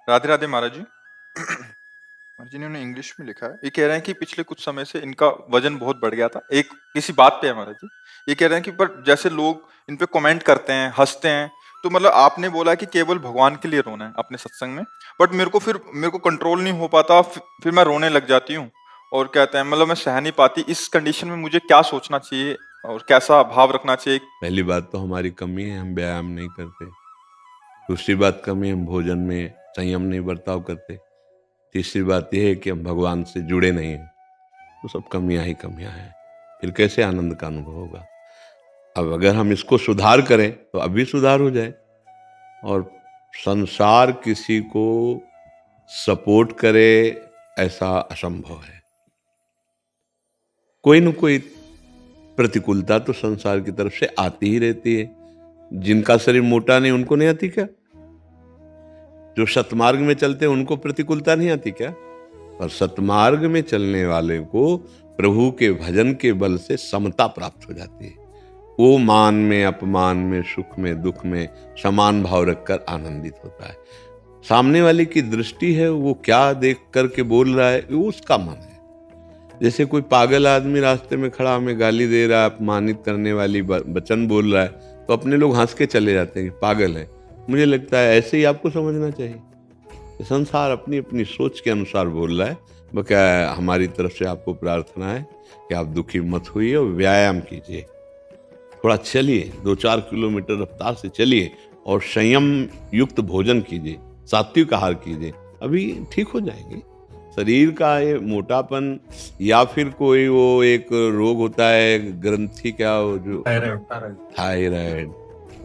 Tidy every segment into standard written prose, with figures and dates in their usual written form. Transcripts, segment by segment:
राधे राधे महाराज जी। महाराज जी ने उन्हें इंग्लिश में लिखा है। ये कह रहे हैं कि पिछले कुछ समय से इनका वजन बहुत बढ़ गया था। एक किसी बात पे है महाराज जी। ये कह रहे हैं कि पर जैसे लोग इन पे कमेंट करते हैं, हंसते हैं, तो मतलब आपने बोला कि केवल भगवान के लिए रोना है अपने सत्संग में। बट मेरे को कंट्रोल नहीं हो पाता, फिर मैं रोने लग जाती हूँ। और कहते हैं मतलब मैं सह नहीं पाती। इस कंडीशन में मुझे क्या सोचना चाहिए और कैसा भाव रखना चाहिए? पहली बात तो हमारी कमी है, हम व्यायाम नहीं करते। दूसरी बात कमी, हम भोजन में संयम नहीं बर्ताव करते। तीसरी बात यह है कि हम भगवान से जुड़े नहीं हैं। तो सब कमियां ही कमियां हैं, फिर कैसे आनंद का अनुभव होगा। अब अगर हम इसको सुधार करें तो अभी सुधार हो जाए। और संसार किसी को सपोर्ट करे ऐसा असंभव है। कोई न कोई प्रतिकूलता तो संसार की तरफ से आती ही रहती है। जिनका शरीर मोटा नहीं उनको नहीं आती क्या? जो सतमार्ग में चलते हैं उनको प्रतिकूलता नहीं आती क्या? पर सतमार्ग में चलने वाले को प्रभु के भजन के बल से समता प्राप्त हो जाती है। वो मान में, अपमान में, सुख में, दुख में समान भाव रखकर आनंदित होता है। सामने वाले की दृष्टि है, वो क्या देख करके बोल रहा है, वो उसका मन है। जैसे कोई पागल आदमी रास्ते में खड़ा हमें गाली दे रहा है, अपमानित करने वाली वचन बोल रहा है, तो अपने लोग हंस के चले जाते हैं कि पागल है। मुझे लगता है ऐसे ही आपको समझना चाहिए। संसार अपनी अपनी सोच के अनुसार बोल रहा है। बकाया हमारी तरफ से आपको प्रार्थना है कि आप दुखी मत होइए और व्यायाम कीजिए। थोड़ा चलिए, 2-4 किलोमीटर रफ्तार से चलिए और संयम युक्त भोजन कीजिए, सात्विक आहार कीजिए, अभी ठीक हो जाएंगे। शरीर का ये मोटापन या फिर कोई वो एक रोग होता है, ग्रंथि, क्या वो जो थायराइड,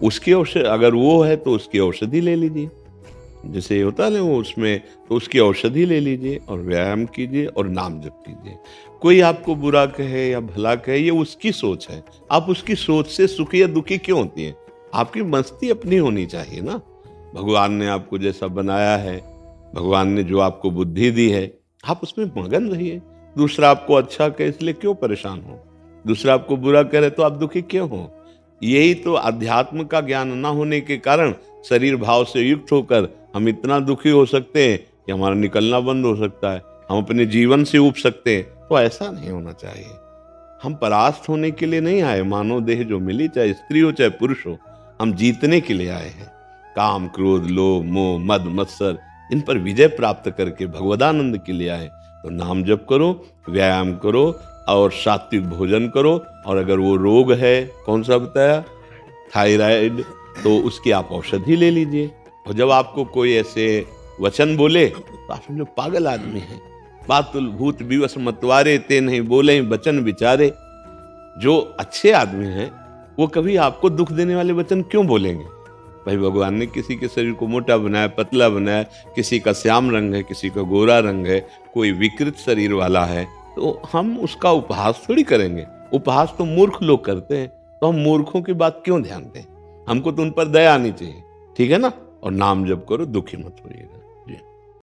उसकी औषधि अगर वो है तो उसकी औषधि ले लीजिए। जैसे होता है ना वो उसमें, तो उसकी औषधि ले लीजिए और व्यायाम कीजिए और नाम जप कीजिए। कोई आपको बुरा कहे या भला कहे, ये उसकी सोच है। आप उसकी सोच से सुखी या दुखी क्यों होती है? आपकी मस्ती अपनी होनी चाहिए ना। भगवान ने आपको जैसा बनाया है, भगवान ने जो आपको बुद्धि दी है, आप उसमें मगन रहिए। दूसरा आपको अच्छा कहे इसलिए क्यों परेशान हो? दूसरा आपको बुरा करे तो आप दुखी क्यों हो? यही तो अध्यात्म का ज्ञान न होने के कारण शरीर भाव से युक्त होकर हम इतना दुखी हो सकते हैं कि हमारा निकलना बंद हो सकता है, हम अपने जीवन से ऊब सकते हैं। तो ऐसा नहीं होना चाहिए। हम परास्त होने के लिए नहीं आए। मानव देह जो मिली, चाहे स्त्री हो चाहे पुरुष हो, हम जीतने के लिए आए हैं। काम, क्रोध, लोभ, मोह, मद, मत्सर, इन पर विजय प्राप्त करके भगवदानंद के लिए आए। तो नाम जप करो, व्यायाम करो और सात्विक भोजन करो। और अगर वो रोग है, कौन सा बताया, थायराइड, तो उसकी आप औषधि ले लीजिए। और जब आपको कोई ऐसे वचन बोले तो आप समझो पागल आदमी है। बातुल भूत विवश मतवारे, ते नहीं बोले वचन विचारे। जो अच्छे आदमी हैं वो कभी आपको दुख देने वाले वचन क्यों बोलेंगे? भाई भगवान ने किसी के शरीर को मोटा बनाया, पतला बनाया, किसी का श्याम रंग है, किसी का गोरा रंग है, कोई विकृत शरीर वाला है, तो हम उसका उपहास थोड़ी करेंगे। उपहास तो मूर्ख लोग करते हैं, तो हम मूर्खों की बात क्यों ध्यान दें? हमको तो उन पर दया आनी चाहिए, ठीक है ना। और नाम जप करो, दुखी मत होइएगा।